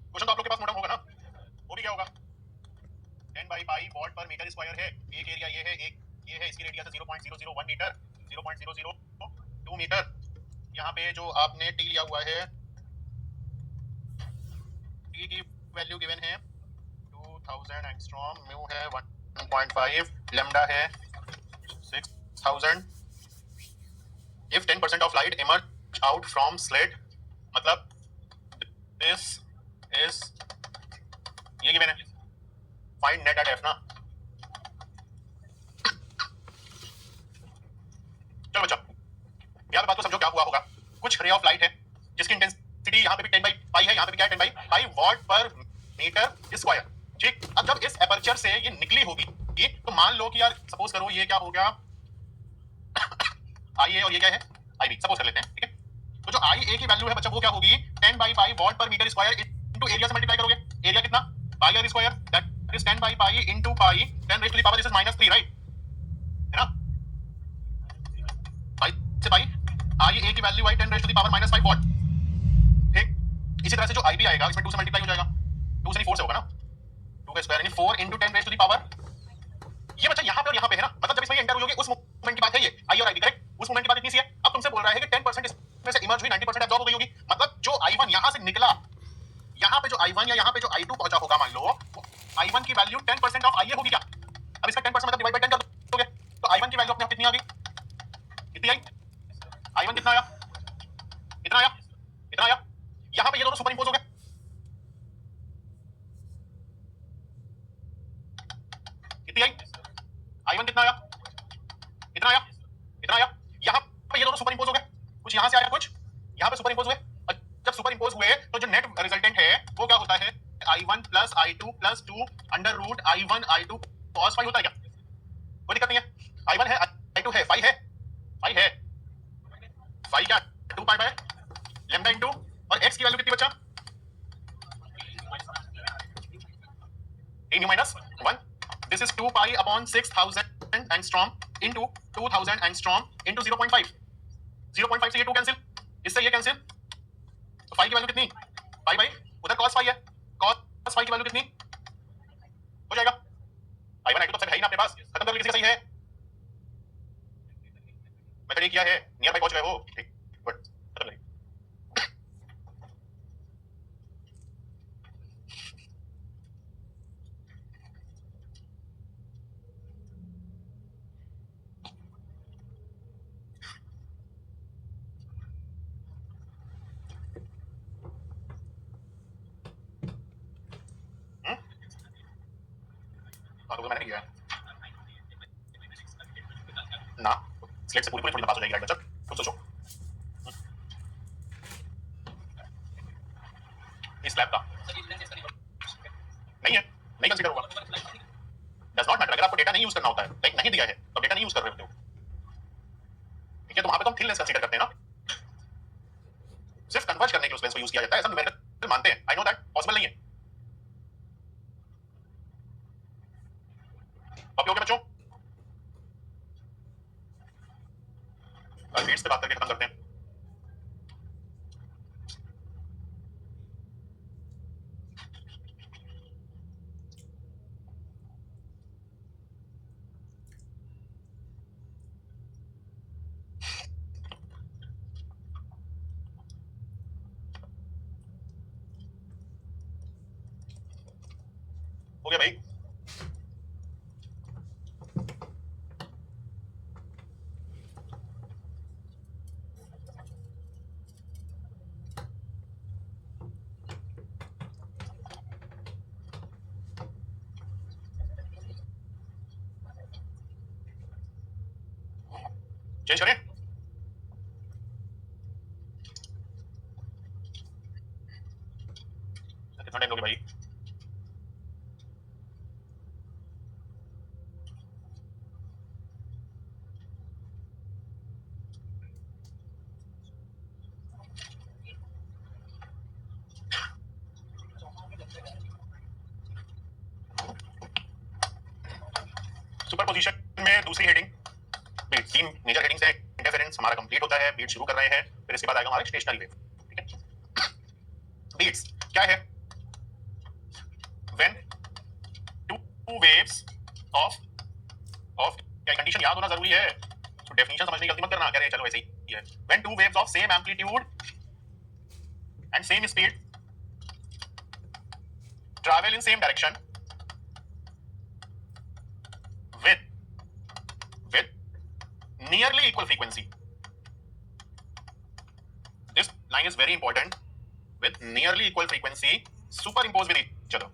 Question तो आप लोग के पास नोट डाउन होगा ना, वो भी क्या होगा 10 by pi watt per metre square है। एक एरिया ये है, एक ये है, इसकी रेडियस है 0.001 मीटर, 0.002 मीटर। यहाँ पे जो आपने टी लिया हुआ है, टी की वैल्यू गिवन है 2000 एंगस्ट्रॉम, म्यू है 1.5, लैम्डा है 6000। if 10% of light emerge out from slit, मतलब this is ये गिवन है, फाइंड नेट एट एफ ना। चलो बच्चा यहाँ पे बात को समझो क्या हुआ होगा। कुछ रे ऑफ लाइट है जिसकी इंटेंसिटी यहाँ पे भी 10 बाई पाई है, यहाँ पे भी क्या है 10 by pi watt per metre square. ठीक, अब जब इस एपर्चर से ये निकली होगी तो मान लो कि यार सपोज करो ये क्या हो गया आई ए और ये क्या है आई बी, सपोज कर लेते हैं। ठीक है, तो जो आई ए की वैल्यू है बच्चा वो क्या होगी 10 by pi watt per metre square into area से मल्टीप्लाई करोगे। एरिया कितना pi r square, that is 10 by pi into pi 10 raise to the power this is -3, right है ना। पाई से पाई आई ए की value I 10 raise to the power -5 watt. ठीक, इसी तरह से जो आई बी आएगा इसमें 2 से मल्टीप्लाई हो जाएगा, 2 से नहीं 4 से होगा ना, 2 का स्क्वायर यानी 4 into 10 raise to the power. ये बच्चा यहाँ पे और यहाँ पे है ना, मतलब जब इसमें एंटर हुई होगी उस मोमेंट की बात है ये आई और आई बी, करेक्ट। उस मोमेंट की बात इतनी सी है। अब तुमसे बोल रहा है कि 10% इसमें से इमर्ज हुई, 90% एब्जॉर्ब हो गई होगी, मतलब जो I1 यहाँ से निकला, यहाँ पे जो I1 या यहाँ पे जो I2 पहुंचा होगा, मान लो I1 की वैल्यू 10% ऑफ IA होगी क्या। अब इसका 10% मतलब डिवाइड बाय 10 कर दोगे तो I1 की वैल्यू अपने आप कितनी आ गई, कितनी आई I1 कितना आया, इतना आया, इतना आया। यहाँ पे ये दोनों सुपर इंपोज हो गए, कितनी आई I1 कितना आया, इतना आया, इतना आया। यहाँ पे ये दोनों सुपर इंपोज हो गए, कुछ यहाँ से आया, कुछ यहाँ पे सुपर इंपोज हुए। जब सुपर इंपोज हुए तो जो नेट रिजल्टेंट है वो क्या होता है I1 plus I2 plus 2 under root I1 I2 cos phi होता है क्या, कोई दिक्कत नहीं है। I1 है, I2 है, फाई है, फाई है, फाई क्या 2 पाई बाय लैम्डा इनटू, और x की वैल्यू कितनी बच्चा 10 minus 1, this is 2 pi upon 6000 angstrom into 2000 angstrom into 0.5, 0.5 से ये 2 कैंसिल, इससे ये कैंसिल, तो फाई की वैल्यू कितनी पाई बाई उधर cos फाई है, cos फाई की वैल्यू कितनी हो जाएगा। I1 I2 तो सब है ही ना अपने पास, खत्म कर किसी का सही है, मैंने ये किया है, नियर बाय पहुंच गए हो। ठीक, गुड, खत्म करें। हाँ तो मैंने किया है ना, स्लेट से पूरी पूरी थोड़ी ना पास हो जाएगी, राइट बच्चा, कुछ सोचो। इस स्लैब का नहीं है, नहीं कंसीडर होगा, डज नॉट मैटर। अगर आपको डेटा नहीं यूज करना होता है, लाइक नहीं दिया है तो डेटा नहीं यूज कर रहे होते हो, ठीक है, तो वहां पे तो हम थिननेस कंसीडर करते हैं ना, सिर्फ कन्वर्ज करने के लिए उस लेंस को यूज किया जाता है, ऐसा न्यूमेरिकल मानते हैं। आई नो दैट पॉसिबल नहीं है। कॉपी हो गया बच्चों, रेट्स पे बात करके खत्म करते हैं। हो गया भाई, चेंज करें। कितना टाइम लोगे भाई, सुपरपोजिशन में दूसरी हेडिंग बीट, तीन मेजर हेडिंग्स हैं। इंटरफेरेंस हमारा कंप्लीट होता है, बीट शुरू कर रहे हैं, फिर इसके बाद आएगा हमारा स्टेशनरी वेव। ठीक है, बीट्स क्या है? व्हेन टू वेव्स ऑफ क्या कंडीशन याद होना जरूरी है, तो डेफिनेशन समझने की गलती मत करना, कह रहे चलो ऐसे ही है। When two waves of same amplitude and same speed travel in same direction with nearly equal frequency. This line is very important. With nearly equal frequency superimpose with each other.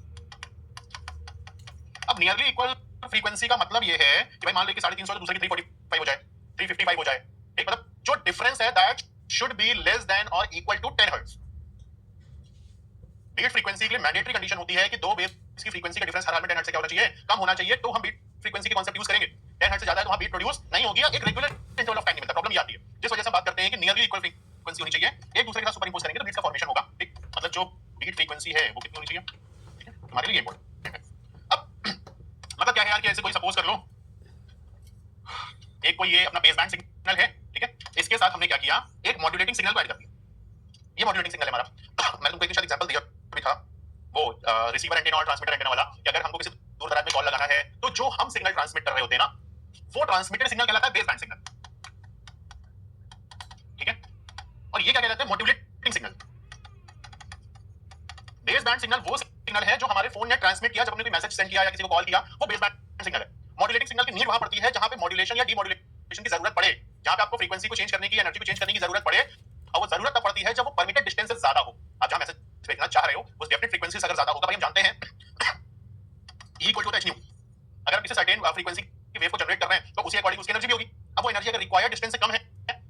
अब nearly equal frequency का मतलब ये है कि भाई मान लो कि 350 तो दूसरे की 345 हो जाए, 355 हो जाए। ठीक, मतलब जो डिफरेंस है that should be less than or equal to 10 hertz. Beat frequency के लिए मैंडेटरी कंडीशन होती है कि दो वेव्स की फ्रीक्वेंसी का डिफरेंस हर हाल में 10 हर्ट्ज से क्या होना चाहिए, कम होना चाहिए, तो हम बीट फ्रीक्वेंसी के कांसेप्ट यूज करेंगे। 10 हर्ट्ज से ज्यादा है तो वहां बीट प्रोड्यूस नहीं होगी, एक रेगुलर इंटरवल ऑफ टाइम नहीं मिलता, प्रॉब्लम ये आती है। जिस वजह से हम बात करते हैं कि नियरली इक्वल फ्रीक्वेंसी होनी चाहिए, एक दूसरे के साथ सुपर इंपोज करेंगे तो बीट्स का फॉर्मेशन होगा। ठीक, मतलब जो बीट फ्रीक्वेंसी है वो कितनी होनी चाहिए, ठीक है, हमारे लिए इंपॉर्टेंट है। अब मतलब क्या है यार कि ऐसे कोई सपोज कर लो एक कोई ये अपना बेस बैंड सिग्नल है, ठीक है, इसके साथ हमने क्या किया, एक मॉड्यूलेटिंग सिग्नल को ऐड कर दिया। ये मॉड्यूलेटिंग सिग्नल है हमारा। मैंने तुमको एक शायद एग्जांपल दिया भी था, वो रिसीवर एंटीना और ट्रांसमीटर एंटीना वाला, कि अगर हमको किसी दूर दराज में कॉल लगाना है तो जो हम सिग्नल ट्रांसमिट कर रहे होते हैं ना, वो ट्रांसमिटेड सिग्नल कहलाता है बेस बैंड सिग्नल। ठीक है, और ये क्या कहलाता है, modulating signal. Base band signal वो सिग्नल है जो हमारे फोन ने ट्रांसमिट किया जब हमने कोई मैसेज सेंड किया या किसी को कॉल किया, वो बेस बैंड सिग्नल है। मॉड्यूलेटिंग सिग्नल की नीड वहां पड़ती है जहां पे मॉड्यूलेशन या डीमॉड्यूलेशन की जरूरत पड़े, जहां पे आपको फ्रीक्वेंसी को चेंज करने की, एनर्जी को चेंज करने की जरूरत पड़े, और वो जरूरत तब पड़ती है जब वो परमिटेड डिस्टेंस से ज्यादा हो। आप जहां मैसेज भेजना चाह रहे हो उस डेफिनेट फ्रीक्वेंसी से अगर ज्यादा होगा, भाई हम जानते हैं E equal to h nu. अगर आप किसी सर्टेन फ्रीक्वेंसी की वेव को जनरेट कर रहे हैं तो उसी अकॉर्डिंग उसकी एनर्जी भी होगी। अब वो एनर्जी अगर रिक्वायर्ड डिस्टेंस से कम है,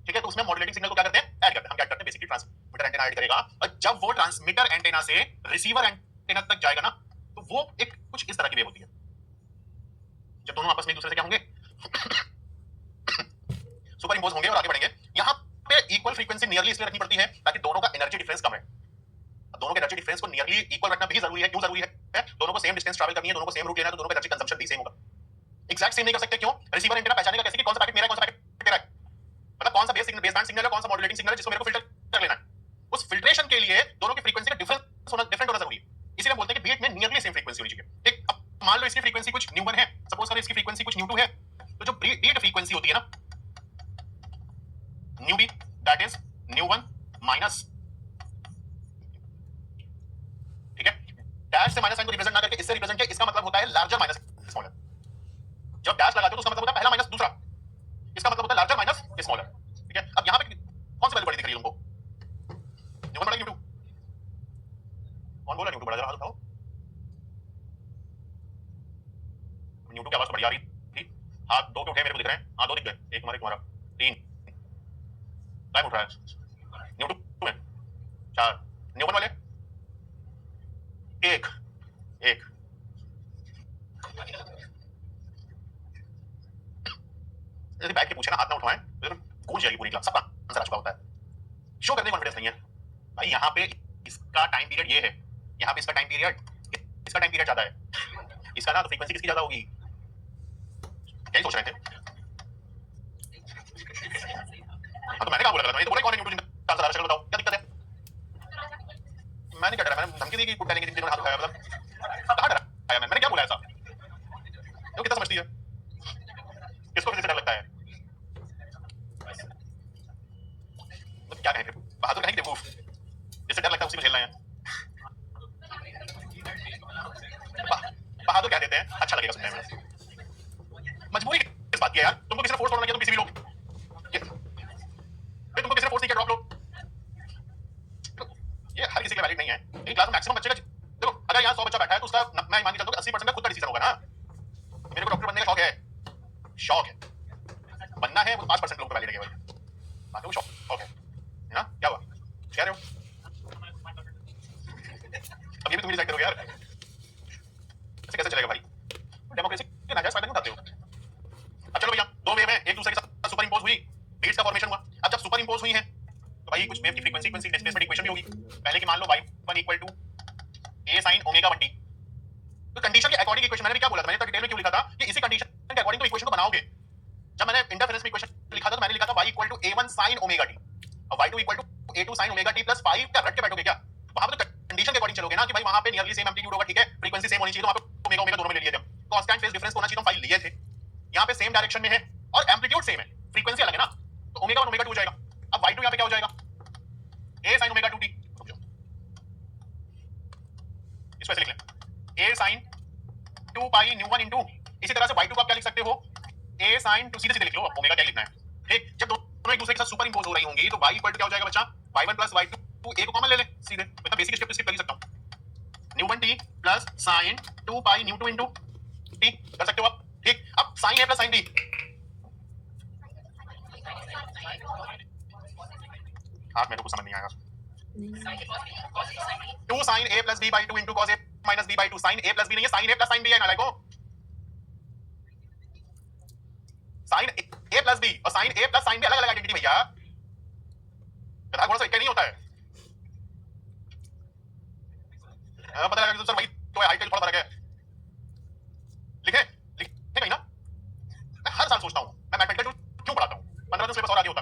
ठीक है, तो उसमें मॉड्यूलेटिंग सिग्नल को क्या करते हैं, ऐड करते हैं। हम क्या करते हैं, बेसिकली ट्रांसमीटर एंटीना ऐड करेगा, और जब वो ट्रांसमीटर एंटीना से रिसीवर एंटीना तक जाएगा ना, तो वो एक कुछ इस तरह की वेव होती है। जब दोनों आपस में एक दूसरे से क्या होंगे, सुपर इंपोज होंगे और आगे बढ़ेंगे। यहां पे इक्वल फ्रीक्वेंसी नियरली इसलिए रखनी पड़ती है ताकि दोनों का एनर्जी डिफरेंस कम है। दोनों के एनर्जी डिफरेंस को नियरली इक्वल रखना भी जरूरी है। क्यों जरूरी है? दोनों को सेम डिस्टेंस ट्रैवल करनी है, दोनों को सेम रूट लेना है, तो दोनों का एनर्जी कंजम्पशन भी सेम होगा। एग्जैक्ट सेम नहीं कर सकते, क्यों? रिसीवर एंटीना पहचानेगा कैसे कि कौन सा पैकेट मेरा है, कौन सा पैकेट तेरा है, मतलब कौन सा बेस बैंड सिग्नल है, कौन सा मॉड्यूलेटिंग सिग्नल है जिसको मेरे को फिल्टर कर लेना है। उस फिल्ट्रेशन के लिए दोनों की फ्रीक्वेंसी का डिफरेंस होना जरूरी है। इसीलिए बोलते हैं कि बीट में नियरली सेम फ्रीक्वेंसी होनी चाहिए। ठीक, अब मान लो इसकी फ्रीक्वेंसी कुछ न्यू1 है, सपोज करो इसकी फ्रीक्वेंसी कुछ न्यू2 है, तो जो बीट फ्रीक्वेंसी होती है ना, nu B that is nu one minus, ठीक है, डैश से माइनस साइन को रिप्रेजेंट ना करके इससे रिप्रेजेंट किया, इसका मतलब होता है लार्जर माइनस स्मॉलर। जब डैश लगाते हो तो उसका मतलब होता है पहला माइनस दूसरा, इसका मतलब होता है लार्जर माइनस स्मॉलर। ठीक है, अब यहां पे कौन सी वैल्यू बड़ी दिख रही है तुमको, न्यू1 बड़ा न्यू2? कौन बोला न्यू2 बड़ा, जरा हाथ उठाओ। न्यू2 की आवाज तो बढ़िया आ रही थी, हाथ दो क्यों उठे मेरे को दिख रहे हैं? हां दो दिख गए, एक हमारा एक हमारा, तीन टाइम उठ रहा है। न्यू2 में 4, न्यू1 वाले एक एक। यदि बैठ के पूछे ना, हाथ ना उठवाएं तो गूंज जाएगी पूरी क्लास, सबका आंसर आ चुका होता है। शो करने की कॉन्फिडेंस नहीं है भाई। यहाँ पे इसका टाइम पीरियड ये है, यहाँ पे इसका टाइम पीरियड ज्यादा है, इसका ना तो फ्रीक्वेंसी किसकी ज्यादा होगी, यही सोच रहे थे। हाँ तो मैंने कहा बोला था, ये तो बोला कौन है न्यूटन का आंसर आ रहा है, चलो बताओ क्या दिक्कत है। मैंने क्या डरा, मैंने धमकी दी कि कुछ डालेंगे, जिन हाथ उठाया, मतलब कहाँ डरा मैंने क्या बोला ऐसा, तो कितना समझती है, किसको फिर से डर लगता है, मतलब क्या कहें, बहादुर कहें कि बेवकूफ, जिससे डर लगता है उसी को झेलना है। बहादुर कह देते हैं, अच्छा लगेगा सुनने में। मजबूरी किस बात की है यार, तुमको किसी ने फोर्स करना किया, तुम किसी भी लोग, तुमको किसी ने फोर्स नहीं किया, ड्रॉप लो। ये हर किसी के लिए वैलिड नहीं है। एक क्लास में मैक्सिमम बच्चे का, देखो अगर यहाँ 100 बच्चा बैठा है तो उसका मैं मान के चलता हूँ 80% का खुद का डिसीजन होगा ना। मेरे को डॉक्टर बनने का शौक है, बनना है, वो 5% लोगों को वैलिड है भाई, बाकी वो शौक है ना। क्या हुआ, कह रहे हो? अब ये भी तुम डिसाइड करोगे यार, ऐसे कैसे चलेगा भाई, डेमोक्रेसी के नाजायज फायदा नहीं उठाते हो। अब चलो भैया, दो वेव है, एक दूसरे के साथ सुपर इंपोज हुई, बीट्स का फॉर्मेशन हुआ। अब जब सुपर इंपोज हुई है तो भाई कुछ वेव की फ्रीक्वेंसी डिस्प्लेसमेंट इक्वेशन भी होगी। पहले की मान लो y1 equal to a sin omega 1t, तो कंडीशन के अकॉर्डिंग इक्वेशन, मैंने क्या बोला था, मैंने तो डिटेल में क्यों लिखा था कि इसी कंडीशन के अकॉर्डिंग तो इक्वेशन को बनाओगे। जब मैंने इंटरफेरेंस में इक्वेशन लिखा था तो मैंने लिखा था y equal to a1 sin omega t और y2 equal to a2 sin omega t plus 5 क्या रट के बैठोगे क्या? वहां पे तो कंडीशन के अकॉर्डिंग चलोगे ना कि भाई वहां पे नियरली सेम एम्पलीट्यूड होगा, ठीक है, फ्रीक्वेंसी सेम होनी चाहिए, तो वहां पे ओमेगा ओमेगा दोनों में ले लिए थे, कांस्टेंट फेज डिफरेंस होना चाहिए, तो फाइल लिए थे। यहाँ पे सेम डायरेक्शन में है और एम्पलीट्यूड सेम है, फ्रीक्वेंसी अलग है ना, तो ओमेगा 1 ओमेगा 2 हो जाएगा। अब y2 यहाँ पे क्या हो जाएगा, a sin ओमेगा 2t, इसको ऐसे लिख लें, a sin 2 pi nu 1 into, इसी तरह से y2 को आप क्या लिख सकते हो, a sin 2, सीधे सीधे लिख लो, ओमेगा क्या लिखना है, ठीक। जब दोनों एक दूसरे के साथ सुपर इंपोज हो रही होंगी तो y इक्वल टू क्या हो जाएगा बच्चा, y1 प्लस y2, a को कॉमन ले ले सीधे, मैं बेसिक स्टेप स्किप कर ही सकता हूं, new 1t plus sin 2 pi nu 2 into t कर सकते हो आप, ठीक। अब sin a plus sin b, हाथ में तो कुछ समझ नहीं आएगा, 2 sin a plus b by 2 into cos a minus b by 2, sin a plus b नहीं है, sin a plus sin b है ना, लाइको sin a प्लस b और sin a plus sin b अलग अलग आइडेंटिटी भैया, गधा घोड़ा से एक नहीं होता है, पता लगा कि सर भाई तो हाइट का थोड़ा फर्क है, लिखे लिखे कहीं ना, मैं हर साल सोचता हूं मैं मैथमेटिकल क्यों पढ़ाता हूं, 15 दिन सिलेबस और आगे होता,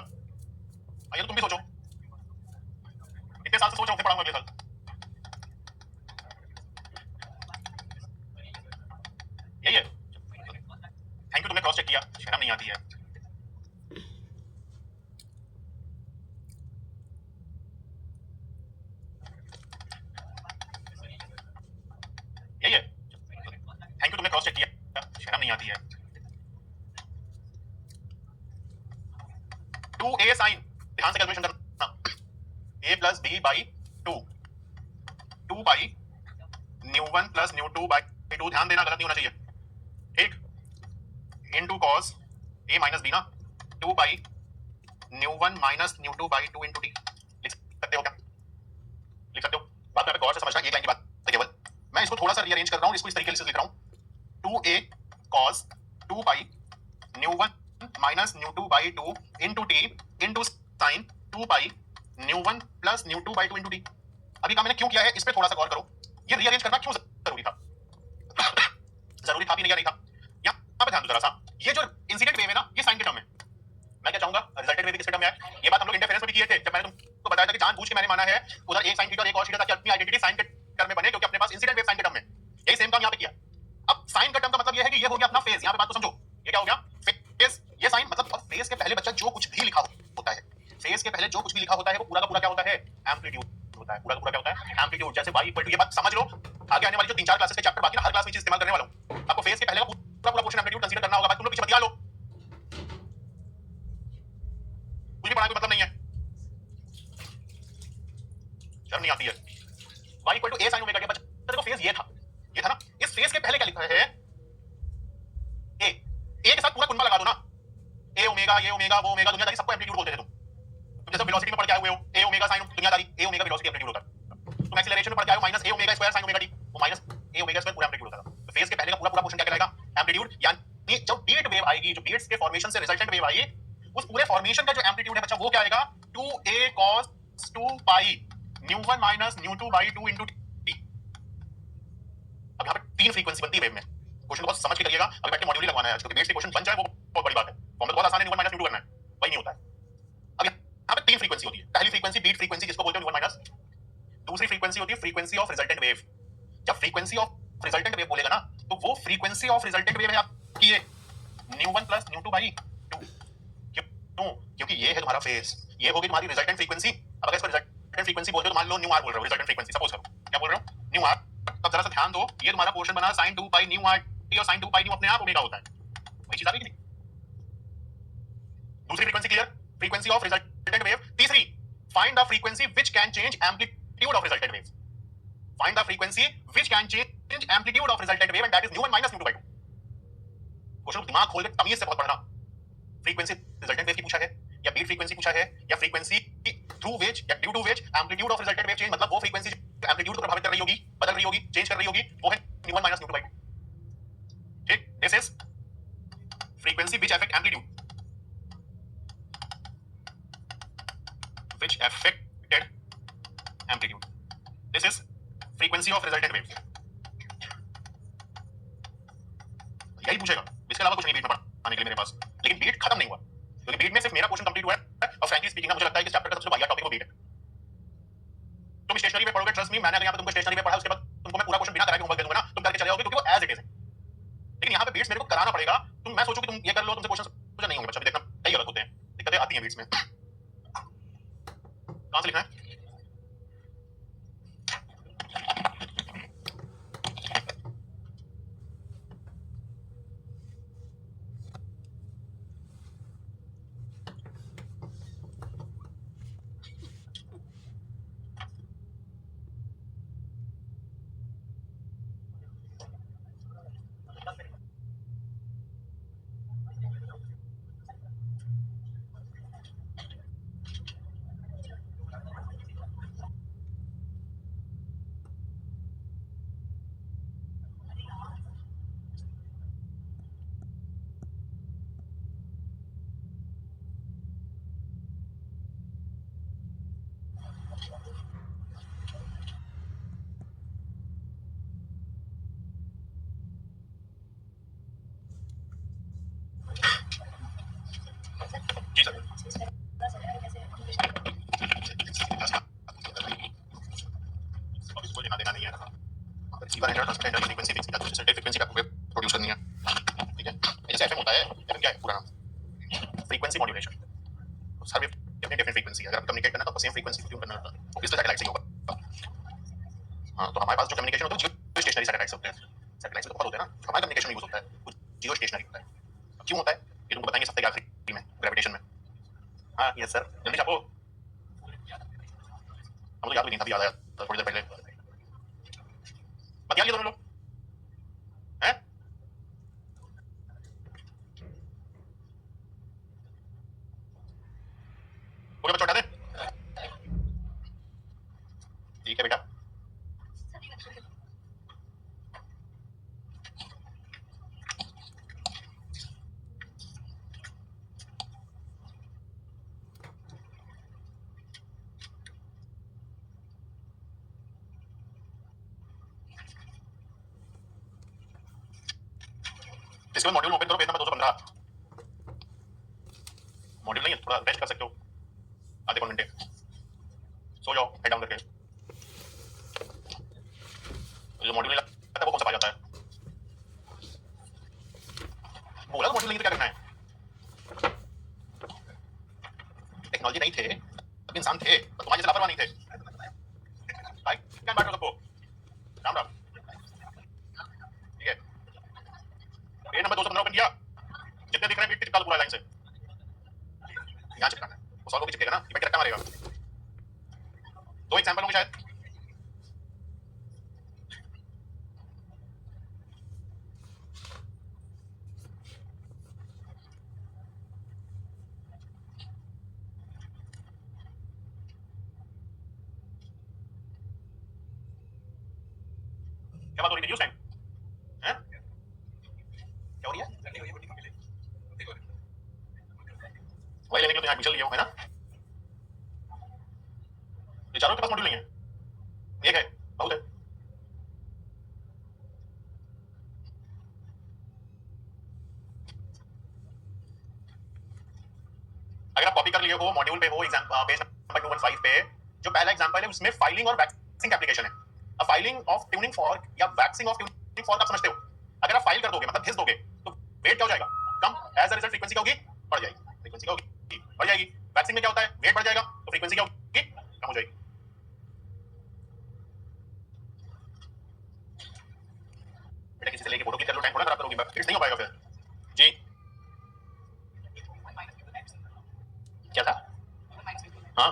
आइए तो तुम भी सोचो, इतने साल से सोच रहा हूं पढ़ाऊंगा अगले साल, यही है, थैंक यू तुमने क्रॉस चेक किया, शर्म नहीं आती है, यही है, थैंक यू तुमने क्रॉस चेक किया, शर्म नहीं आती है, 2a sin, ध्यान से कैलकुलेशन करना, a plus b by 2, 2 by new 1 plus new 2 by 2, ध्यान देना गलत नहीं होना चाहिए, ठीक, into cos a minus b ना, 2 by new 1 minus nu 2 by 2 into t, लिख सकते हो क्या, लिख सकते हो, बात पे गौर से समझना, एक लाइन की बात है केवल, मैं इसको थोड़ा सा रीअरेंज कर रहा हूं, इसको इस तरीके से लिख रहा हूं, 2a cos 2 by new 1 minus nu 2 by 2 into t into sin 2 pi nu 1 plus new 2 by 2 into t। अभी काम मैंने क्यों किया है इस पे थोड़ा सा गौर करो, ये रीअरेंज करना क्यों जरूरी था, जरूरी था भी नहीं था, यहाँ पे ध्यान दो जरा सा, ये जो इंसिडेंट वेव है ना, ये साइन के टर्म में, मैं क्या चाहूंगा रिजल्टेंट वेव किसके टर्म में है, ये बात हम लोग इंटरफेरेंस में भी किए थे, जब मैंने तुमको बताया था कि जानबूझ के मैंने माना है उधर एक साइन थीटा और एक cos थीटा ताकि अपनी आइडेंटिटी साइन के टर्म में बने, क्योंकि अपने पास इंसिडेंट वेव साइन के टर्म में, यही सेम काम यहाँ पे किया। अब साइन का टर्म का मतलब ये है कि ये हो गया अपना फेज, यहाँ पे बात को समझो, ये क्या हो गया फेज, ये साइन मतलब, और फेज के पहले बच्चा जो कुछ भी लिखा होता है, फेज के पहले जो कुछ भी लिखा होता है वो पूरा का पूरा क्या होता है, एम्पलीट्यूड होता है, पूरा का पूरा क्या होता है, एम्पलीट्यूड। जैसे y इक्वल टू, ये बात समझ लो, आगे आने वाली जो 3-4 क्लासेस के चैप्टर बाकी ना, हर क्लास में चीज इस्तेमाल करने वाला हूं, आपको फेज के पहले का पूरा पूरा पोर्शन एम्पलीट्यूड कंसीडर करना होगा, बाकी तुम लोग पीछे बतिया लो, मुझे पढ़ाने का मतलब नहीं है, शर्म नहीं आती है, y equal to a sin omega t, बच्चा देखो फेज ये था ना, इस फेज के पहले क्या लिखा है, a के साथ पूरा कुंडा लगा दो ना, a ओमेगा, ये ओमेगा, वो ओमेगा, दुनियादारी सबको एम्पलीट्यूड बोलते थे तुम जैसे वेलोसिटी में पढ़ के आए हुए हो, a ओमेगा sin दुनियादारी, a ओमेगा वेलोसिटी एम्पलीट्यूड होता है, तुम एक्सीलरेशन में पढ़ के आए हो minus a omega square sin omega t, वो माइनस a ओमेगा स्क्वायर पूरा एम्पलीट्यूड होता है, तो फेज के पहले का पूरा पूरा पोर्शन क्या कहलाएगा, एम्पलीट्यूड। यानी जब बीट वेव आएगी, जो बीट्स के फॉर्मेशन से रिजल्टेंट वेव आई, उस पूरे फॉर्मेशन का जो एम्पलीट्यूड है बच्चा वो क्या आएगा, 2a cos 2 pi nu 1 minus nu 2 by 2 into t। अब यहां पे तीन फ्रीक्वेंसी बनती है वेव में, क्वेश्चन बहुत समझ के करिएगा, अभी बैठ के मॉड्यूल ही लगवाना है, क्योंकि बेस के क्वेश्चन बन जाए वो बहुत बड़ी बात है, फॉर्मूला बहुत आसान है, न्यू 1 माइनस न्यू 2 करना है, वही नहीं होता है। अब यहां पे तीन फ्रीक्वेंसी होती है, पहली फ्रीक्वेंसी बीट फ्रीक्वेंसी जिसको बोलते हैं न्यू 1 माइनस, दूसरी फ्रीक्वेंसी होती है फ्रीक्वेंसी ऑफ रिजल्टेंट वेव, जब फ्रीक्वेंसी ऑफ रिजल्टेंट वेव बोलेगा ना तो वो फ्रीक्वेंसी ऑफ रिजल्टेंट वेव है आपकी ये न्यू 1 प्लस न्यू 2 बाई 2, क्यों, क्योंकि ये है तुम्हारा फेज, ये होगी तुम्हारी रिजल्टेंट फ्रीक्वेंसी। अब अगर इसको रिजल्टेंट फ्रीक्वेंसी बोलते हो तो मान लो न्यू आर बोल रहे हो, रिजल्टेंट फ्रीक्वेंसी सपोज करो, क्या बोल रहे हो, न्यू आर, तब जरा सा ध्यान दो, ये तुम्हारा पोर्शन बना sin 2 pi nu R T, और sin 2 पाई न्यू अपने आप ओमेगा होता है, वही चीज आ गई कि नहीं। दूसरी frequency clear, frequency of resultant wave. तीसरी, find the frequency which can change amplitude of resultant wave, find the frequency which can change amplitude of resultant wave and that is nu 1 minus nu 2 by 2। Question दिमाग खोल के तमीज से बहुत पढ़ना, frequency resultant wave की पूछा है, या बीट फ्रीक्वेंसी पूछा है, या फ्रीक्वेंसी थ्रू व्हिच या due to which amplitude of resultant wave change, मतलब वो फ्रीक्वेंसी जो एम्पलीट्यूड को प्रभावित कर रही होगी, बदल रही होगी, चेंज कर रही होगी, वो है न्यू 1 माइनस न्यू 2 बाई 2। ठीक, this is frequency which affect amplitude, which affected amplitude, this is frequency of resultant wave. यही पूछेगा, इसके अलावा कुछ नहीं बीट में पढ़ाने के लिए मेरे पास, लेकिन बीट खत्म नहीं हुआ। आती हैं बीट्स में। कहां से लिखना है? जी सर। अब इसको लेना देना नहीं है। Receiver and transmitter and frequency fix या तो सर्टेन फ्रीक्वेंसी का प्रोड्यूस करनी है, ठीक है। जैसे एफएम होता है, एफएम क्या है पूरा नाम? Frequency modulation. हर वेव अपनी डिफरेंट फ्रीक्वेंसी है, अगर आपको कम्युनिकेट करना तो सेम फ्रीक्वेंसी ट्यून करना होता है, इसलिए सैटेलाइट से ही होगा। हाँ, तो हमारे पास जो कम्युनिकेशन होता है जियो स्टेशनरी सैटेलाइट्स होते हैं। सैटेलाइट्स तो बहुत होते हैं ना, हमारा कम्युनिकेशन में यूज होता है कुछ जियो स्टेशनरी होता है। क्यों होता है ये तुमको बताएंगे सप्ताह के आखिरी में ग्रेविटेशन में। हाँ यस सर, जल्दी छापो। हमको याद भी नहीं था, अभी याद आया थोड़ी देर पहले। बतिया लिए दोनों लोग हैं? पूरे बच्चे उठा दे। ठीक है बेटा। इसके बाद मॉड्यूल ओपन करो, पेज नंबर 215। मॉड्यूल नहीं है, थोड़ा रेस्ट कर सकते हो आधे पौन घंटे, सो जाओ हेड डाउन करके। जो मॉड्यूल नहीं लगता है वो कौन सा पाया जाता है? बोला तो मॉड्यूल नहीं तो क्या करना है? टेक्नोलॉजी नहीं थे तब इंसान थे, पर तुम्हारे जैसे लापरवाह नहीं थे। भाई क्या बात हो सबको? राम राम। ठीक है, पेज नंबर 215 ओपन किया। जितने दिख रहे हैं चिपका लो पूरा लाइन से। यहाँ चिपकाना है, वो सॉल्व होके चिपकेगा ना, ये रट्टा मारेगा। दो एग्जांपल होंगे शायद। क्या बात हो रही थी उस टाइम? हैं? क्या हो रही है? वही लेने के लिए तो यहाँ एडमिशन लिए हो, है ना? ये चारों के पास मॉड्यूल नहीं है, एक है बहुत है। अगर आप कॉपी कर लिए हो, मॉड्यूल पे हो, एग्जाम पेज नंबर 215 पे जो पहला एग्जांपल है उसमें फाइलिंग और वैक्सिंग एप्लीकेशन है। अब फाइलिंग ऑफ ट्यूनिंग फॉर्क या वैक्सिंग ऑफ ट्यूनिंग फॉर्क आप समझते हो। अगर आप फाइल कर दोगे मतलब घिस दोगे तो वेट क्या हो जाएगा? कम। एज अ रिजल्ट फ्रीक्वेंसी क्या होगी? बढ़ जाएगी। फ्रीक्वेंसी क्या होगी? बढ़ जाएगी। वैक्सिंग में क्या होता है? वेट बढ़ जाएगा तो फ्रीक्वेंसी क्या होगी? कम हो जाएगी। बेटा किसी से लेके फोटो क्लिक कर लो, टाइम थोड़ा खराब करोगे, फिर नहीं हो पाएगा फिर। जी क्या था? हाँ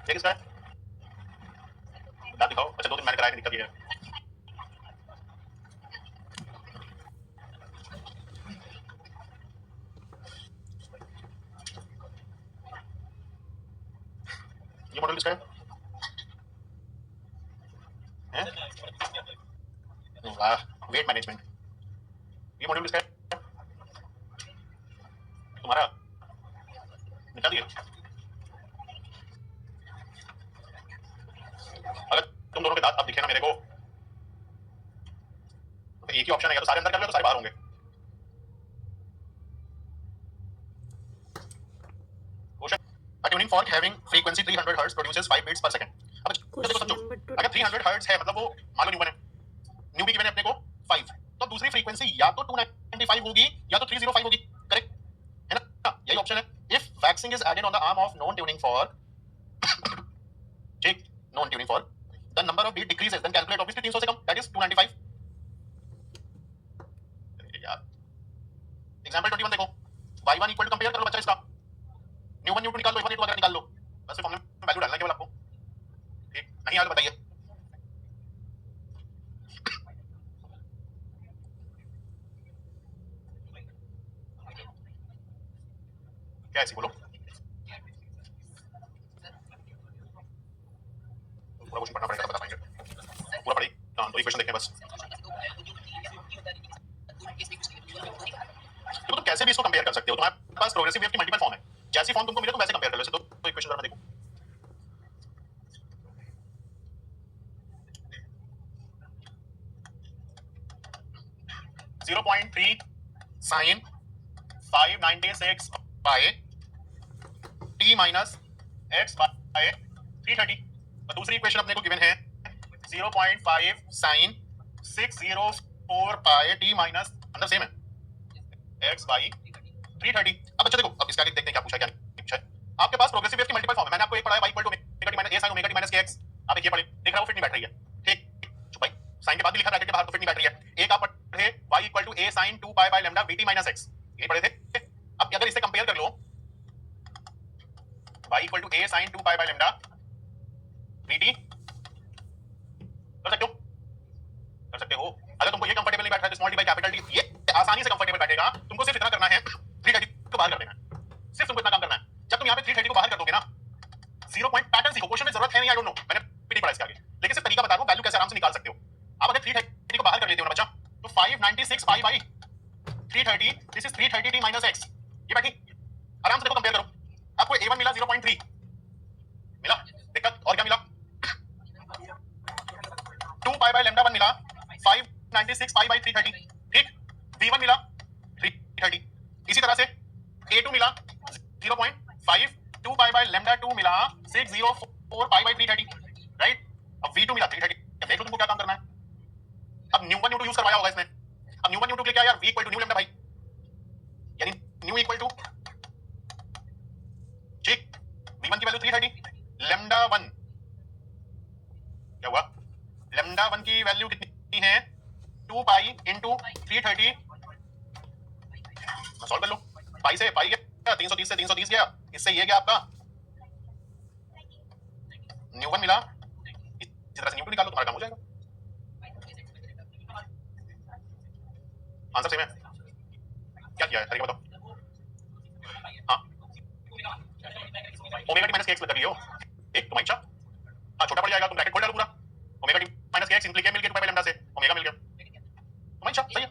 ये किसका है? दांत दिखाओ। अच्छा 2 दिन मैंने कराया कि दिक्कत ये है। ये मॉडल किसका है? वाह, वेट मैनेजमेंट। ये मॉड्यूल किसका है? तुम्हारा? निकाल दिए। अगर तुम दोनों के दांत अब दिखे ना मेरे को तो एक ही ऑप्शन है, या तो सारे अंदर कर लो तो सारे बाहर होंगे। Question, a tuning fork having frequency 300 Hz produces 5 beats per second। अब देखो समझो, अगर 300 Hz है मतलब वो मान लो न्यूमन है, न्यू भी गिवन है अपने को 5, तो दूसरी फ्रीक्वेंसी या तो 295 होगी या तो 305 होगी, correct? fixing is added on the arm of non tuning for ठीक non tuning for the number of beat decreases then calculate obviously 300 से कम that is 295 यार एग्जांपल 21 देखो y1 इक्वल टू कंपेयर कर लो बच्चा इसका न्यू 1 न्यू 2 निकाल लो y1 वगैरह निकाल लो बस फॉर्मूले में वैल्यू डालना है केवल आपको ठीक नहीं यार बताइए क्या ऐसी बोलो पूरा क्वेश्चन पढ़ना पड़ेगा बता पाएंगे पूरा पढ़ी हां तो इक्वेशन देखें बस तो तुम कैसे भी इसको कंपेयर कर सकते हो तुम्हारे पास प्रोग्रेसिव वेव की मल्टीपल फॉर्म है जैसी फॉर्म तुमको मिले तुम वैसे कंपेयर कर लो तो इक्वेशन जरा मैं देखूं 0.3 sin 596 by t minus x by 330 और दूसरी इक्वेशन अपने को गिवन है 0.5 sin 604 by t minus अंदर सेम है x by 330 अब अच्छा देखो अब इसका देखते हैं क्या पूछा क्या नहीं पूछा आपके पास प्रोग्रेसिव वेव की मल्टीपल फॉर्म है मैंने आपको एक पढ़ाया y equal to omega t minus a sin omega t minus kx आप एक ये पढ़े देख रहा हूं फिट नहीं बैठ रही है ठीक चुप भाई साइन के बाद भी लिखा ब्रैकेट के बाहर तो फिट नहीं बैठ रही है एक आप पढ़े y equal to a sin 2 pi by lambda vt minus x ये पढ़े थे अब अगर इसे कंपेयर कर लो y equal to a sin 2 pi by lambda vt कर सकते हो अगर तुमको ये कंफर्टेबल नहीं बैठ रहा है तो small D by capital T ये आसानी से कंफर्टेबल बैठेगा तुमको सिर्फ इतना करना है 330 को बाहर कर देना है सिर्फ तुमको इतना काम करना है जब तुम यहां पे 330 को बाहर कर दोगे ना 0 पॉइंट पैटर्न सीखो क्वेश्चन में जरूरत है नहीं आई डोंट नो मैंने पीटी पढ़ा इसके आगे लेकिन सिर्फ तरीका बता दूं वैल्यू कैसे आराम से निकाल सकते हो आप अगर 330 को बाहर कर लेते हो ना बच्चा तो 596 pi by 330 this is 330 t minus x ये बैठी आराम से देखो कंपेयर करो आपको a1 मिला 0.3 मिला दिक्कत और क्या मिला 2 पाई बाय लैम्डा 1 मिला 596 पाई बाई 330 ठीक v1 मिला 330 इसी तरह से a2 मिला 0.5 2 पाई बाय लैम्डा 2 मिला 604 पाई बाई 330 राइट अब v2 मिला 330 अब देखो तुमको क्या काम करना है अब न्यू 1 न्यू 2 यूज करवाया होगा इसने अब न्यू 1 न्यू 2 के लिए क्या यार v equal to nu lambda भाई यानी न्यू इक्वल टू ठीक v1 की वैल्यू 330 लैम्डा 1 क्या हुआ लैम्डा 1 की वैल्यू कितनी है 2 पाई इनटू 330 सॉल्व कर लो पाई से पाई गया 330 से 330 गया इससे ये गया आपका न्यू 1 मिला इस तरह से न्यू 2 निकालो तुम्हारा काम हो जाएगा आंसर सेम है क्या किया है तरीका बताओ हाँ ओमेगा टी माइनस के एक्स कर लियो एक तुम्हारी इच्छा हाँ छोटा पड़ जाएगा तुम ब्रैकेट खोल डालो पूरा ओमेगा टी माइनस के एक्स सिंपली क्या मिल गया 2 पाई लैम्डा से ओमेगा मिल गया तुम्हारी इच्छा सही है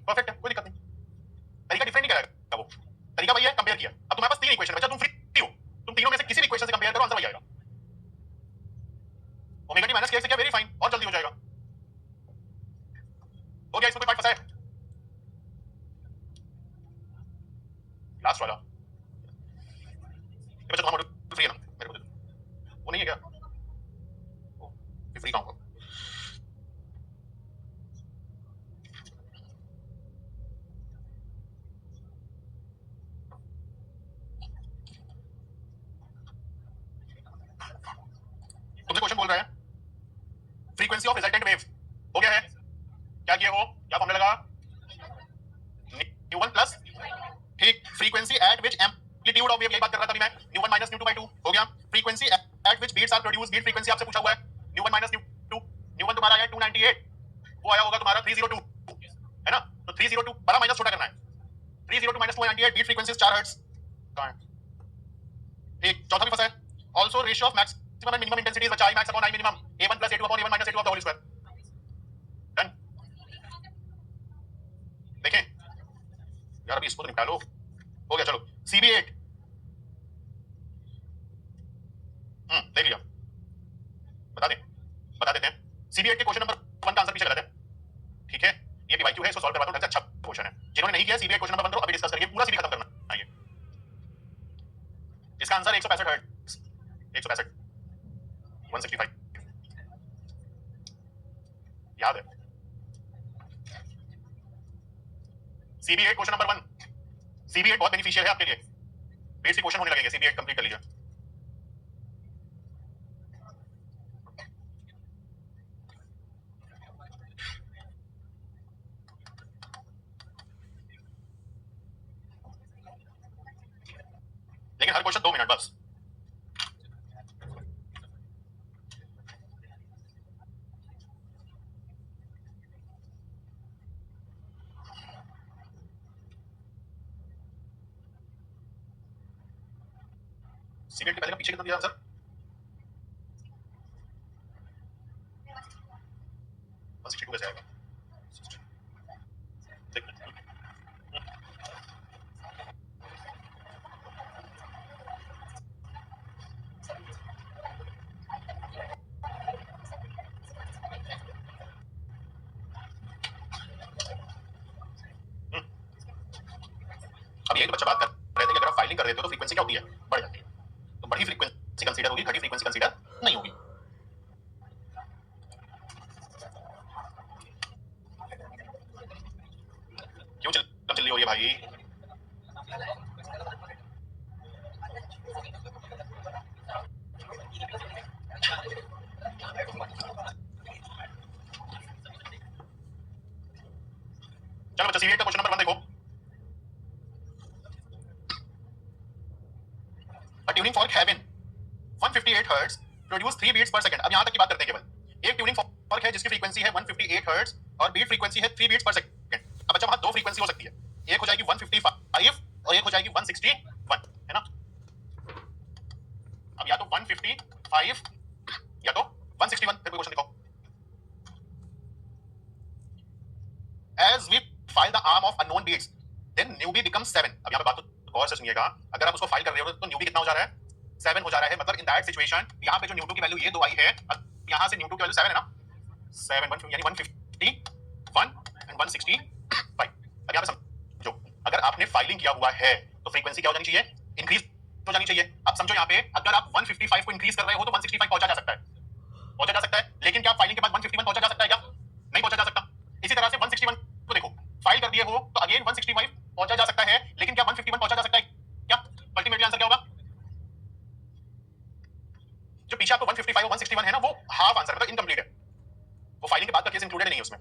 परफेक्ट है कोई दिक्कत नहीं तरीका डिफरेंट नहीं करेगा वो तरीका वही है कंपेयर किया अब तुम्हारे पास तीन इक्वेशन बचा तुम फ्री हो तुम तीनों में से किसी भी इक्वेशन से कंपेयर करो आंसर वही आएगा ओमेगा टी माइनस के एक्स क्या वेरी फाइन और जल्दी हो जाएगा हो गया इसमें कोई पार्ट फंसा है लास्ट वाला ये बच्चा तुम्हारा मॉड्यूल फ्री है ना मेरे को दे दो वो नहीं है क्या फ्री कहूँगा तुमसे क्वेश्चन बोल रहा है फ्रीक्वेंसी ऑफ रिजल्टेंट वेव हो गया है क्या किए हो क्या फॉर्मूला लगा न्यू 1 प्लस ठीक frequency at which amplitude of wave यही बात कर रहा था अभी मैं न्यू 1 माइनस न्यू 2 बाय 2 हो गया frequency at which beats are produce beat frequency आपसे पूछा हुआ है न्यू 1 माइनस न्यू 2 न्यू 1 तुम्हारा आया 298 वो आया होगा तुम्हारा 302 है ना तो 302 बड़ा माइनस छोटा करना है 302 माइनस 298 बीट फ्रीक्वेंसी 4 हर्ट्ज कहां है ठीक चौथा भी फंसा है also ratio of maximum and minimum intensity बचा I max upon I minimum a1 plus a2 upon a1 minus a2 of the whole square done देखें यार अभी इसको तो निकालो हो गया चलो CB8 देख लिया बता देते हैं CB8 के क्वेश्चन नंबर 1 का आंसर पीछे गलत है ठीक है ये PYQ है इसको सॉल्व करवा दो ढंग से अच्छा क्वेश्चन है जिन्होंने नहीं किया CB8 क्वेश्चन नंबर 1 अभी डिस्कस करेंगे पूरा सीबी खत्म करना है ये इसका आंसर 165 हर्ट्ज 165 165 याद है CB8 क्वेश्चन नंबर 1 CB8 बहुत बेनिफिशियल है आपके लिए बेसिक क्वेश्चन होने लगेंगे, सीबी 8 कंप्लीट कर लीजिए। लेकिन हर क्वेश्चन 2 मिनट बस। सीबी 8 के पहले का पीछे कितना दिया आंसर? 162 कैसे आएगा? देख अब यही तो बच्चा बात कर रहे थे कि अगर आप फाइलिंग कर रहे हो तो फ्रीक्वेंसी क्या होती है? बढ़ जाती है। तो बढ़ी फ्रीक्वेंसी कंसीडर होगी, घटी फ्रीक्वेंसी कंसीडर नहीं होगी। क्यों चिल्ली हो रही है भाई? चलो बच्चा सीबी 8 का क्वेश्चन नंबर 1 देखो। A tuning fork having 158 hertz produce 3 beats per second. अब यहां तक की बात करते हैं केवल। एक ट्यूनिंग फॉर्क है जिसकी फ्रीक्वेंसी है 158 हर्ट्ज और बीट फ्रीक्वेंसी है 3 बीट्स पर सेकंड। अब बच्चा वहां दो फ्रीक्वेंसी हो सकती है, एक हो जाएगी 155 और एक हो जाएगी 161, है ना? अब या तो 155 या तो 161, फिर कोई क्वेश्चन दिखाओ। As we file the arm of unknown beats, then newbie becomes 7। अब यहाँ पे बात तो गौर से सुनिएगा, अगर आप उसको फाइल कर रहे हो तो न्यूबी कितना हो जा रहा है? 7 हो जा रहा है। मतलब इन दैट सिचुएशन यहाँ पे जो न्यू2 की वैल्यू ये दो आई है, यहाँ से न्यू2 की वैल्यू 7 है ना, 7 1 यानी 151 एंड 165। अब यहाँ पे समझो, अगर आपने फाइलिंग किया हुआ है तो फ्रीक्वेंसी क्या हो जानी चाहिए? इंक्रीज हो जानी चाहिए। अब समझो यहाँ पे अगर आप 155 को इंक्रीज कर रहे हो तो 165 पहुंचा जा सकता है, पहुंचा जा सकता है। लेकिन क्या फाइलिंग के बाद 151 पहुंचा जा सकता है? क्या नहीं पहुंचा जा सकता। इसी तरह से 161 को देखो, फाइल कर दिए हो तो अगेन 165 पहुंचा जा सकता है, लेकिन क्या 151 पहुंचा जा सकता है? क्या अल्टीमेटली आंसर क्या होगा? जो पीछे आपको 155 और 161 है ना, वो हाफ आंसर, मतलब इनकम्प्लीट है। वो फाइलिंग के बाद का केस इंक्लूडेड नहीं है उसमें।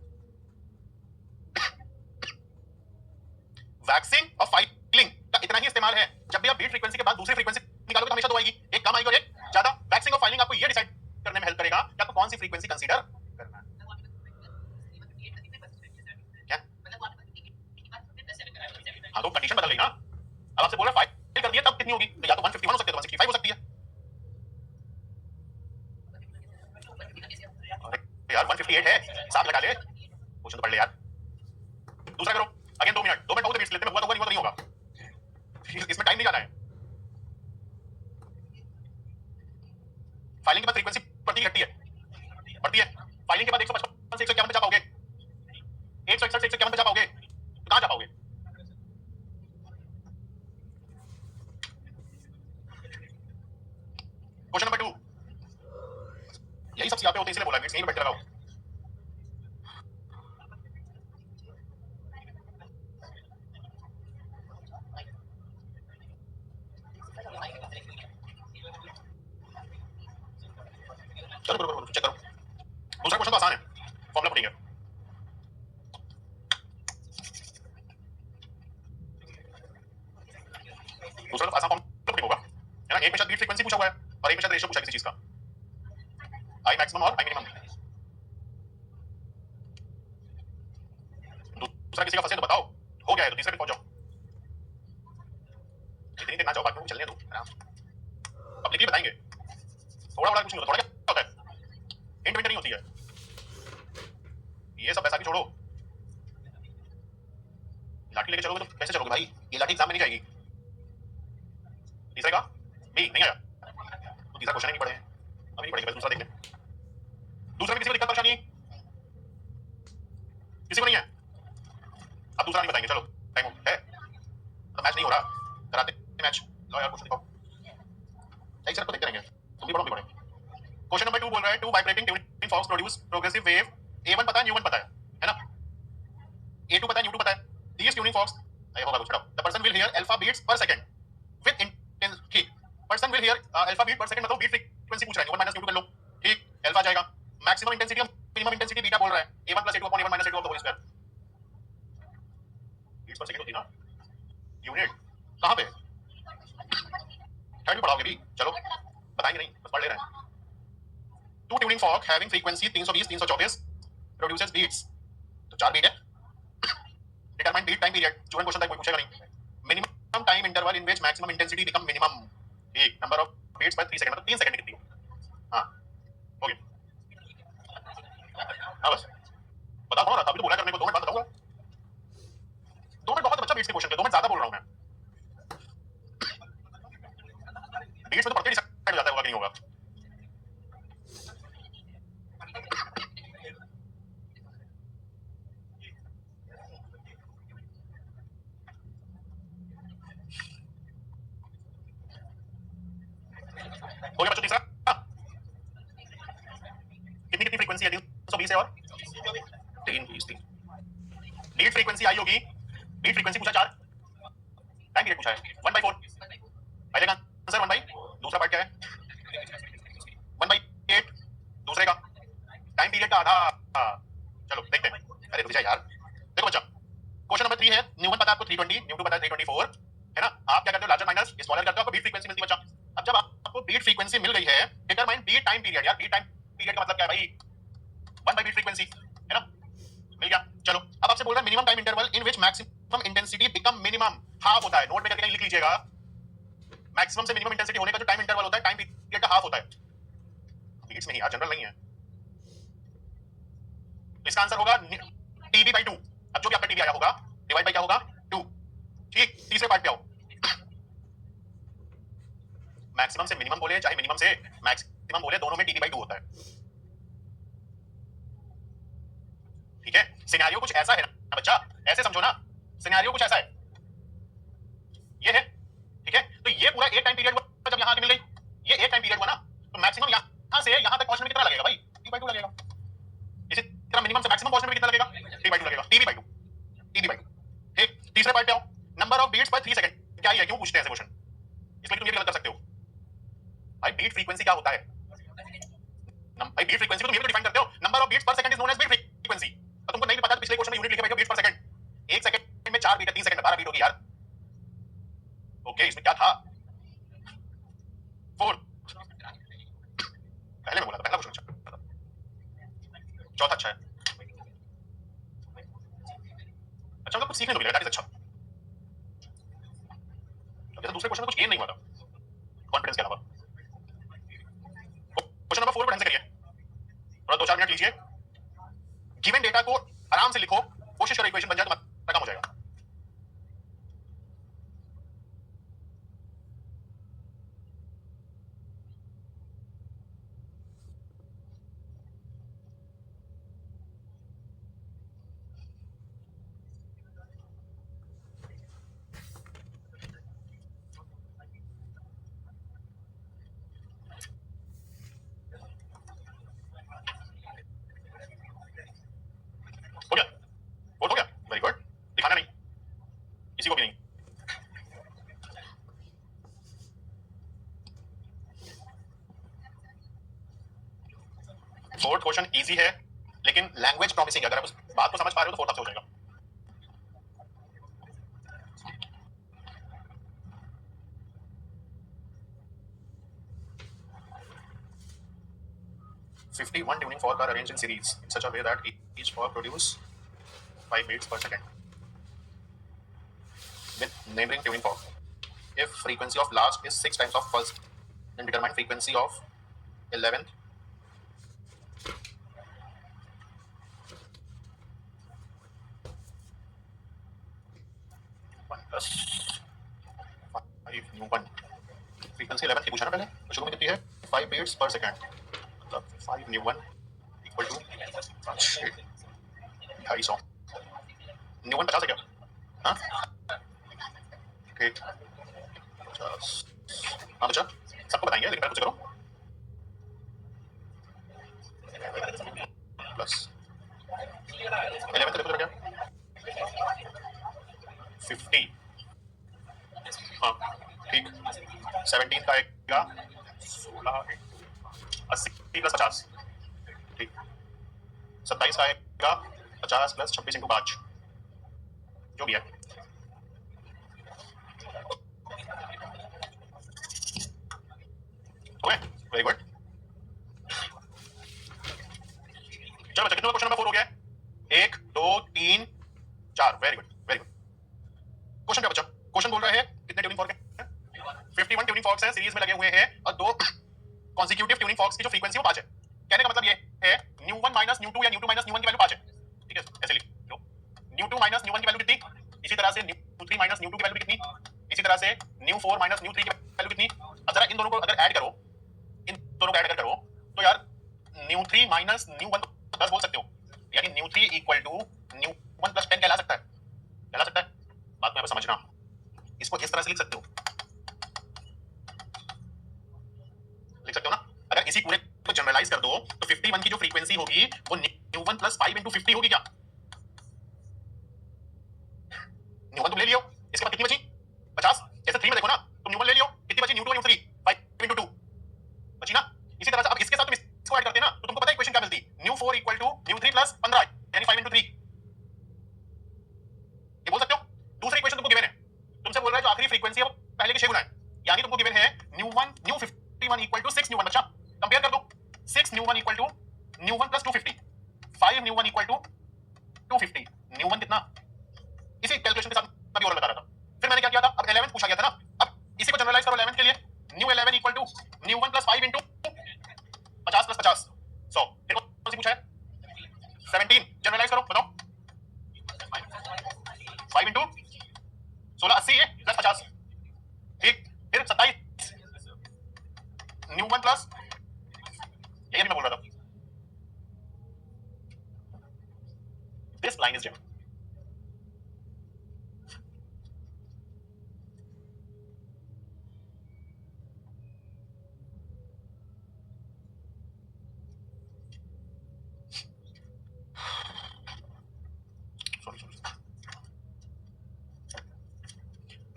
वैक्सिंग और फाइलिंग का इतना ही इस्तेमाल है, जब भी आप बीट फ्रीक्वेंसी के बाद दूसरी फ्रीक्वेंसी निकालोगे तो हमेशा दो आएगी, एक कम आएगी और एक ज्यादा। वैक्सिंग और फाइलिंग आपको ये डिसाइड करने में हेल्प करेगा कि आपको कौन सी फ्रीक्वेंसी कंसीडर करना है। क्या? हाँ, तो कंडीशन बदल गई ना। अब आपसे बोल रहा फाइल कर दिया तब कितनी होगी? तो या तो 151 हो सकती है, तो 165 हो सकती है। यार 158 है, 7 लगा ले, क्वेश्चन तो पढ़ ले यार। दूसरा करो, अगेन 2 मिनट, 2 मिनट बहुत बीट्स लेते हैं, हुआ तो हुआ, नहीं हुआ तो नहीं होगा। इसमें टाइम नहीं जाना है। फाइलिंग के बाद फ्रीक्वेंसी बढ़ती घटती है? बढ़ती है। फाइलिंग के बाद 155 से 151 पे जा पाओगे? 161 से 151 पे जा पाओगे? तो कहां जा पाओगे? क्वेश्चन नंबर 2, यही सब यहाँ पे होते हैं इसलिए बोला, यहीं पे बैठ के लगाओ। चलो करो, चेक करो। दूसरा क्वेश्चन तो आसान है, फॉर्मूला पुटिंग है। दूसरा तो आसान फॉर्मूला पुटिंग होगा, है ना? एक में शायद बीट फ्रीक्वेंसी पूछा हुआ है और एक में शायद रेशियो पूछा किसी चीज का, आई मैक्सिमम और आई मिनिमम। दूसरा किसी का फंसे तो बताओ, हो गया है तो तीसरे पे पहुंच जाओ। इतनी देर ना जाओ, बाकी में चलने दो आराम से, पब्लिकली बताएंगे। थोड़ा बड़ा कुछ नहीं होता, थोड़ा क्या होता है, हिंट विंट नहीं होती है। ये सब बैसाखी छोड़ो, लाठी लेके चलोगे तो कैसे चलोगे भाई? ये लाठी एग्जाम में नहीं जाएगी। तीसरे का बी नहीं आया तो तीसरा क्वेश्चन ही नहीं पढ़े, अभी नहीं पढ़ेंगे, दूसरा देख लें। दूसरे में किसी को दिक्कत परेशानी किसी को नहीं है? अब दूसरा नहीं बताएंगे, चलो टाइम है तो मैच नहीं हो रहा, कराते मैच। लो यार क्वेश्चन दिखाओ, एक सर को देखते रहेंगे, तुम भी पढ़ो, भी पढ़े। क्वेश्चन नंबर 2 बोल रहा है, two vibrating tuning forks produce progressive wave. A1 पता है, U1 पता है ना? A2 पता है, U2 पता है। These tuning forks, आई होगा कुछ, the person will hear alpha beats per second with person will hear alpha beat per second, मतलब बीट फ्रीक्वेंसी पूछ रहा है, 1 माइनस न्यू कर लो, ठीक, अल्फा आ जाएगा, मैक्सिमम इंटेंसिटी और मिनिमम इंटेंसिटी बीटा बोल रहा है, a1 + a2 / a1 - a2 of the whole square, beats per second होती ना यूनिट, कहां पे थर्ड में पढ़ाओगे भी, चलो बताएंगे नहीं, बस पढ़ ले रहे हैं। Two tuning fork having frequency 320 334 produces beats, तो 4 बीट है, determine beat time period, student question था, कोई पूछेगा नहीं, minimum time interval in which maximum intensity become minimum, ठीक, number of beats per 3 second, मतलब 3 सेकंड कितनी, हां हो गया, हां बस बता कौन रहा था, अभी तो बोला करने को, 2 मिनट बाद बताऊंगा, 2 मिनट बहुत बच्चा बीट्स के क्वेश्चन पे, 2 मिनट ज्यादा बोल रहा हूं मैं, बीट्स में तो पढ़ के डिसाइड हो जाता है होगा कि नहीं होगा, हो गया बच्चों तीसरा, कितनी कितनी फ्रीक्वेंसी है, 320 है और 320 थी, बीट फ्रीक्वेंसी आई होगी, बीट फ्रीक्वेंसी पूछा 4, टाइम पीरियड पूछा है 1/4, पहले का आंसर 1 बाई, दूसरा पार्ट क्या है 1/8, दूसरे का टाइम पीरियड का आधा, चलो देखते हैं, अरे रुक जा यार, देखो बच्चा, क्वेश्चन नंबर 3 है, न्यू 1 पता है आपको 320, न्यू 2 पता है 324, है ना, आप क्या करते हो, लार्जर माइनस स्मॉलर करते हो, आपको बीट फ्रीक्वेंसी मिलती है बच्चा, अब जब आपको बीट फ्रीक्वेंसी मिल गई है, डिटरमाइन बीट टाइम पीरियड, यार बीट टाइम पीरियड का मतलब क्या है भाई, 1 बाई बीट फ्रीक्वेंसी, है ना, मिल गया, चलो अब आपसे बोल रहा है minimum time interval in which maximum intensity become minimum, half होता है, नोट पे करके लिख लीजिएगा, मैक्सिमम से मिनिमम इंटेंसिटी होने का जो टाइम इंटरवल होता है, टाइम पीरियड का हाफ होता है, बीट्स में ही यार, जनरल नहीं है, इसका आंसर होगा TB/2, अब जो भी आपका TB आया होगा डिवाइड बाय क्या होगा 2, ठीक, तीसरे पार्ट पे आओ, मैक्सिमम से मिनिमम बोले चाहे मिनिमम से मैक्सिमम बोले, दोनों में TB/2 होता है, ठीक है, सिनेरियो कुछ ऐसा है ना बच्चा, ऐसे समझो ना, सिनेरियो कुछ ऐसा है, ये है, ठीक है, तो ये पूरा एक टाइम पीरियड हुआ, जब यहां आके मिल गई, ये एक टाइम पीरियड हुआ ना, तो मैक्सिमम यहां से यहां तक पहुंचने में कितना लगेगा भाई, TB/2 लगेगा, इसी तरह मिनिमम से मैक्सिमम पहुंचने में कितना लगेगा, TB/2 लगेगा, TB/2, ठीक, तीसरे पार्ट पे आओ, number of beats per 3 second, क्या ये क्यों पूछते हैं ऐसे क्वेश्चन, इसमें तुम ये भी गलत कर सकते हो, भाई बीट फ्रीक्वेंसी क्या होता है, भाई बीट फ्रीक्वेंसी को तुम ये भी डिफाइन करते हो, number of beats per second is known as beat frequency, अब तुमको नहीं पता तो पिछले क्वेश्चन में यूनिट लिखे भाई बीट्स पर सेकंड, 1 सेकंड में 4 बीट है, 3 सेकंड में 12 बीट होगी यार, ओके, इसमें क्या था 4, पहले मैं बोला था, पहला क्वेश्चन अच्छा था, चौथा अच्छा है, अच्छा मतलब कुछ सीखने को मिलेगा, दैट इज अच्छा, जैसे दूसरे क्वेश्चन में कुछ गेन नहीं हुआ था कॉन्फिडेंस के अलावा, क्वेश्चन नंबर 4 पर ढंग से करिए, थोड़ा 2-4 मिनट लीजिए, गिवन डेटा को आराम से लिखो, कोशिश करो इक्वेशन बन जाए तो मतलब काम हो जाएगा, हो गया, वोट हो गया, वेरी गुड, दिखाना नहीं किसी को भी नहीं, फोर्थ क्वेश्चन इजी है लेकिन लैंग्वेज प्रॉमिसिंग है, अगर आप उस बात को समझ पा रहे हो तो फोर्थ आपसे हो जाएगा, "51 tuning fork are arranged in series in such a way that each fork produce 5 beats per second with neighboring tuning fork. If frequency of last is 6 times of first, then determine frequency of 11th. Plus 5 Newton. Frequency 11 की पूछा ना पहले, तो शुरू में कितनी है 5 beats per second, मतलब 5 Newton इक्वल टू 250 न्यूटन 50 है क्या, हाँ ठीक 50, हाँ बच्चा सबको बताएंगे लेकिन पहले कुछ करो, प्लस 11 तो देखो क्या 50, हाँ ठीक 17 का आएगा 16 80 प्लस 50 ठीक 27 का आएगा 50 प्लस 26 इंटू 5 जो भी है वेरी गुड। चलो बच्चा कितना क्वेश्चन नंबर 4 हो गया है 1 2 3 4 very good very good. Question क्या बच्चा क्वेश्चन बोल रहा है कितने ट्यूनिंग फॉर्क है 51 ट्यूनिंग फॉर्क्स हैं सीरीज में लगे हुए हैं और दो कॉन्सिक्यूटिव ट्यूनिंग फॉर्क्स की जो फ्रीक्वेंसी वो 5 है। कहने का मतलब ये है न्यू1 माइनस न्यू2 या न्यू2 माइनस न्यू1 की वैल्यू 5 है ठीक है ऐसे लिख लो न्यू2 माइनस न्यू1 की वैल्यू कितनी इसी तरह से न्यू3 माइनस न्यू2 की वैल्यू कितनी इसी तरह से न्यू4 माइनस न्यू3 की वैल्यू कितनी। अब जरा इन दोनों को अगर ऐड करो इन दोनों को ऐड करो तो यार न्यू3 माइनस न्यू1 10 बोल सकते हो यानी न्यू3 इक्वल टू न्यू1 प्लस 10 कहला सकता है बात में समझना इसको इस तरह से लिख सकते हो ना अगर इसी पूरे को जनरलाइज कर दो तो 51 की जो फ्रीक्वेंसी होगी वो न्यू1 प्लस 5 इंटू 50 होगी क्या न्यू1 तुम ले लियो इसके बाद कितनी बची 50 जैसे 3 में देखो ना तुम न्यू1 ले लियो कितनी बची न्यू2 न्यू3 5 इंटू 2 बची ना इसी तरह से अब इसके साथ तुम इसको ऐड करते ना तो तुमको पता है इक्वेशन क्या मिलती न्यू4 इक्वल टू न्यू3 प्लस 15 यानी 5 इंटू 3 ये बोल सकते हो। दूसरी इक्वेशन तुमको गिवन है तुमसे बोल रहा है जो आखिरी फ्रीक्वेंसी है वो पहले के 6 गुना है यानी तुमको गिवन है nu one nu 51 equal to 6 nu one बच्चा कंपेयर कर दो 6 nu one equal to nu one plus 250 5 nu one equal to 250 nu one कितना इसी कैलकुलेशन के साथ मैं भी और बता रहा था फिर मैंने क्या किया था अब 11 पूछा गया था ना अब इसी को जनरलाइज करो 11 के लिए nu 11 equal to nu one plus 5 into 50 plus 50 100 फिर कौन सी पूछा है 17 जनरलाइज करो बताओ 5 इंटू 16 80 है प्लस 50 ठीक फिर 27 न्यू1 प्लस यही मैं बोल रहा था दिस लाइन इज जम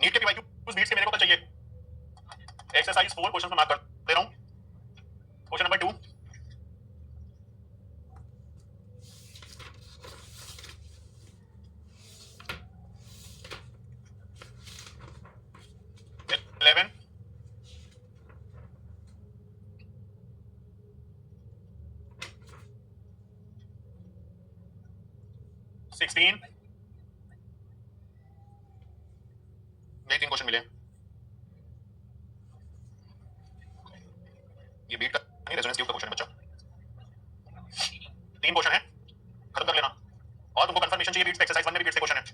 नीट के पीवाईक्यू कुछ नीट के मेरे को तो चाहिए एक्सरसाइज 4 क्वेश्चन में मार्क कर दे रहा हूं क्वेश्चन नंबर 2 11 16 ये 3 क्वेश्चन मिले ये बीट का नहीं रेजोनेंस ट्यूब का क्वेश्चन है बच्चा 3 क्वेश्चन है खत्म कर लेना और तुमको कंफर्मेशन चाहिए बीट्स पे एक्सरसाइज 1 में भी बीट्स के क्वेश्चन है